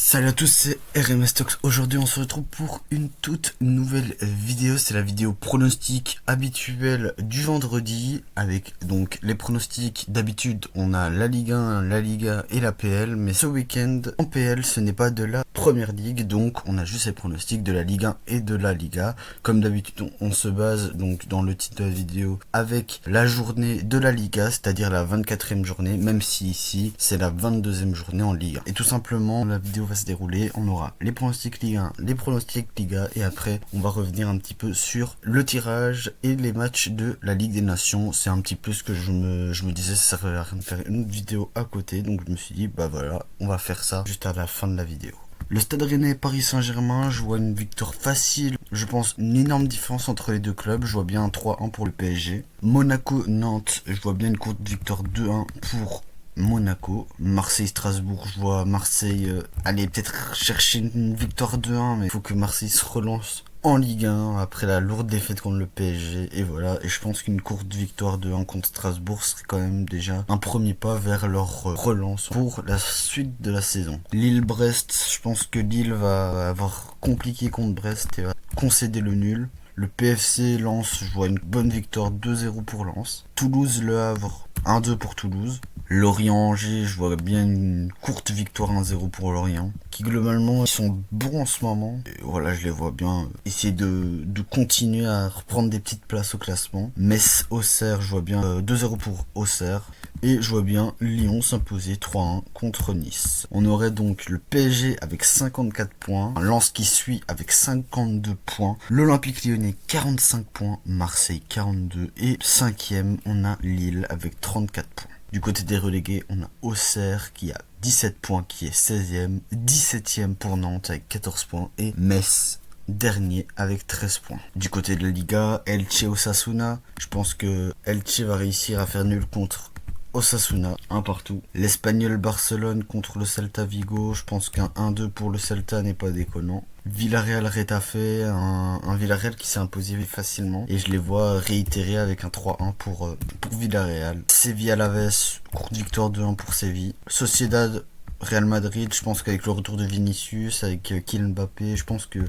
Salut à tous, c'est RMS Talks. Aujourd'hui on se retrouve pour une toute nouvelle vidéo. C'est la vidéo pronostic habituelle du vendredi. Avec donc les pronostics d'habitude. On a la Ligue 1, la Liga et la PL. Mais ce week-end en PL ce n'est pas de la première ligue. Donc on a juste les pronostics de la Ligue 1 et de la Liga. Comme d'habitude on se base donc dans le titre de la vidéo avec la journée de la Liga. C'est-à-dire la 24e journée. Même si ici c'est la 22e journée en Ligue 1. Et tout simplement la vidéo va se dérouler, on aura les pronostics Ligue 1, les pronostics Liga et après on va revenir un petit peu sur le tirage et les matchs de la Ligue des Nations. C'est un petit peu ce que je me disais, ça servait à rien de faire une autre vidéo à côté, donc je me suis dit bah voilà, on va faire ça juste à la fin de la vidéo. Le Stade Rennais Paris Saint-Germain, je vois une victoire facile, je pense une énorme différence entre les deux clubs, je vois bien un 3-1 pour le PSG. Monaco-Nantes, je vois bien une courte victoire 2-1 pour Monaco. Marseille-Strasbourg, je vois Marseille aller peut-être chercher une victoire 2-1, mais il faut que Marseille se relance en Ligue 1 après la lourde défaite contre le PSG. Et voilà, et je pense qu'une courte victoire 2-1 contre Strasbourg serait quand même déjà un premier pas vers leur relance pour la suite de la saison. Lille-Brest, je pense que Lille va avoir compliqué contre Brest et va concéder le nul. Le PFC Lens, je vois une bonne victoire 2-0 pour Lens. Toulouse-Le Havre, 1-2 pour Toulouse. Lorient-Angers, je vois bien une courte victoire 1-0 pour Lorient. Qui globalement, ils sont bons en ce moment. Et voilà, je les vois bien essayer de continuer à reprendre des petites places au classement. Metz-Auxerre, je vois bien 2-0 pour Auxerre. Et je vois bien Lyon s'imposer 3-1 contre Nice. On aurait donc le PSG avec 54 points, Lens qui suit avec 52 points, l'Olympique Lyonnais 45 points, Marseille 42 et 5e on a Lille avec 34 points. Du côté des relégués, on a Auxerre qui a 17 points, qui est 16e, 17e pour Nantes avec 14 points et Metz dernier avec 13 points. Du côté de la Liga, Elche-Osasuna, je pense que Elche va réussir à faire nul contre Osasuna, un partout. L'Espagnol Barcelone contre le Celta Vigo, je pense qu'un 1-2 pour le Celta n'est pas déconnant. Villarreal-Retafe, un Villarreal qui s'est imposé facilement et je les vois réitérer avec un 3-1 pour Villarreal. Séville-Alaves, courte victoire 2-1 pour Séville. Sociedad Real Madrid, je pense qu'avec le retour de Vinicius, avec Kylian Mbappé, je pense que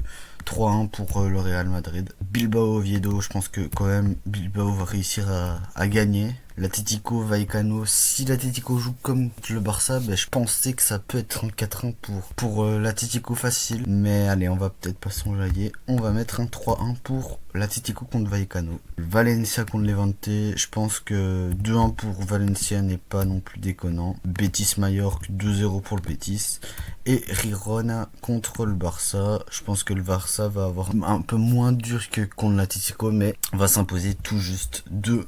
3-1 pour le Real Madrid. Bilbao-Oviedo, je pense que quand même Bilbao va réussir à gagner. L'Atlético Vallecano, si l'Atlético joue comme le Barça, je pensais que ça peut être un 4-1 pour l'Atlético facile. Mais allez, on va peut-être pas s'enjailler. On va mettre un 3-1 pour l'Atlético contre Vallecano. Valencia contre Levante, je pense que 2-1 pour Valencia n'est pas non plus déconnant. Betis Mallorca, 2-0 pour le Betis. Et Girona contre le Barça, je pense que le Barça va avoir un peu moins dur que contre l'Atlético, mais va s'imposer tout juste 2-0.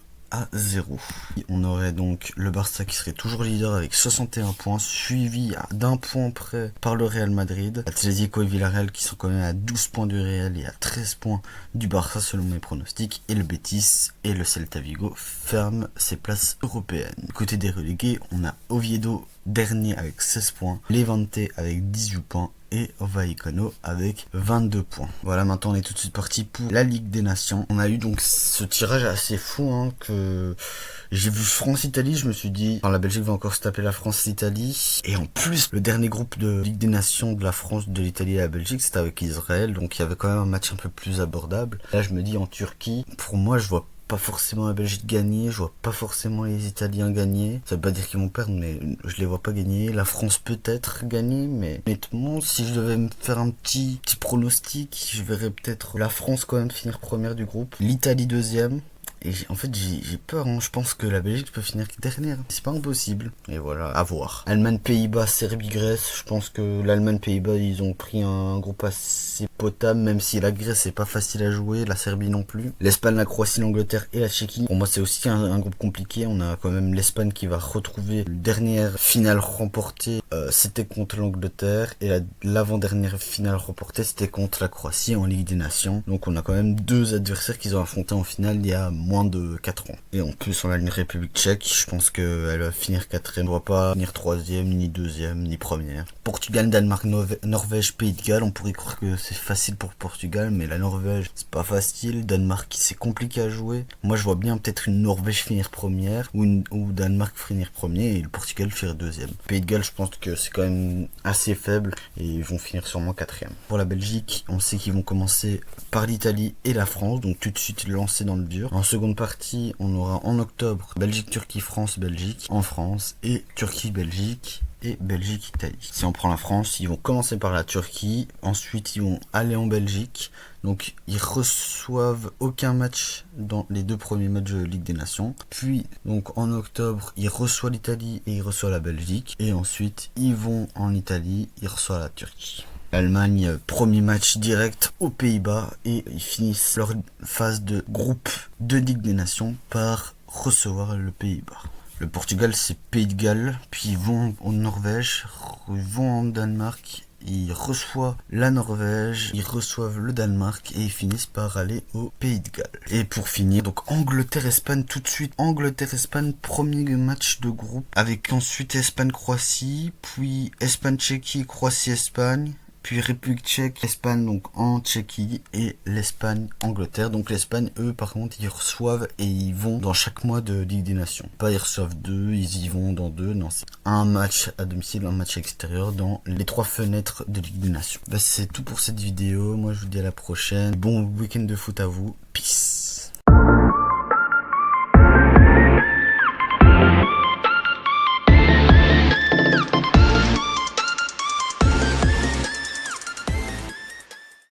On aurait donc le Barça qui serait toujours leader avec 61 points, suivi d'un point près par le Real Madrid. Atlético et Villarreal qui sont quand même à 12 points du Real et à 13 points du Barça selon mes pronostics. Et le Betis et le Celta Vigo ferment ses places européennes. Côté des relégués, on a Oviedo dernier avec 16 points, Levante avec 18 points et Vallecano avec 22 points. Voilà, maintenant on est tout de suite parti pour la Ligue des Nations. On a eu donc ce tirage assez fou que j'ai vu France-Italie, je me suis dit, la Belgique va encore se taper la France-Italie. Et en plus, le dernier groupe de Ligue des Nations de la France, de l'Italie et de la Belgique, c'était avec Israël, donc il y avait quand même un match un peu plus abordable. Là, je me dis en Turquie, pour moi, je vois pas forcément la Belgique gagner, je vois pas forcément les Italiens gagner. Ça veut pas dire qu'ils vont perdre, mais je les vois pas gagner. La France peut-être gagner, mais honnêtement, si je devais me faire un petit pronostic, je verrais peut-être la France quand même finir première du groupe, l'Italie deuxième. Et en fait, j'ai peur, je pense que la Belgique peut finir dernière. C'est pas impossible. Et voilà, à voir. Allemagne, Pays-Bas, Serbie, Grèce. Je pense que l'Allemagne, Pays-Bas, ils ont pris un groupe assez potable, même si la Grèce, c'est pas facile à jouer. La Serbie non plus. L'Espagne, la Croatie, l'Angleterre et la Tchéquie. Pour moi, c'est aussi un groupe compliqué. On a quand même l'Espagne qui va retrouver la dernière finale remportée. C'était contre l'Angleterre. Et l'avant-dernière finale remportée, c'était contre la Croatie en Ligue des Nations. Donc, on a quand même deux adversaires qu'ils ont affrontés en finale il y a moins de 4 ans. Et en plus, on a une République tchèque. Je pense qu'elle va finir 4ème. On va pas finir 3ème, ni 2ème, ni première. Portugal, Danemark, Norvège, Pays de Galles. On pourrait croire que c'est facile pour Portugal, mais la Norvège, c'est pas facile. Danemark, c'est compliqué à jouer. Moi, je vois bien peut-être une Norvège finir première ou Danemark finir premier et le Portugal finir 2ème. Pays de Galles, je pense que c'est quand même assez faible et ils vont finir sûrement 4ème. Pour la Belgique, on sait qu'ils vont commencer par l'Italie et la France, donc tout de suite lancer dans le dur. En seconde partie, on aura en octobre Belgique, Turquie, France, Belgique en France et Turquie, Belgique et Belgique, Italie. Si on prend la France, ils vont commencer par la Turquie, ensuite ils vont aller en Belgique, donc ils reçoivent aucun match dans les 2 premiers matchs de Ligue des Nations. Puis donc en octobre, ils reçoivent l'Italie et ils reçoivent la Belgique, et ensuite ils vont en Italie, ils reçoivent la Turquie. L'Allemagne, premier match direct aux Pays-Bas et ils finissent leur phase de groupe de Ligue des Nations par recevoir le Pays-Bas. Le Portugal, c'est Pays de Galles, puis ils vont en Norvège, ils vont en Danemark, ils reçoivent la Norvège, ils reçoivent le Danemark et ils finissent par aller au Pays de Galles. Et pour finir, donc Angleterre-Espagne tout de suite. Angleterre-Espagne, premier match de groupe, avec ensuite Espagne-Croatie, puis Espagne-Tchéquie, Croatie-Espagne, puis République tchèque, Espagne donc en Tchéquie et l'Espagne, Angleterre. Donc l'Espagne, eux par contre, ils reçoivent et ils vont dans chaque mois de Ligue des Nations. Pas ils reçoivent 2, ils y vont dans 2, non, c'est un match à domicile, un match extérieur dans les 3 fenêtres de Ligue des Nations. Bah, c'est tout pour cette vidéo, moi je vous dis à la prochaine, bon week-end de foot à vous.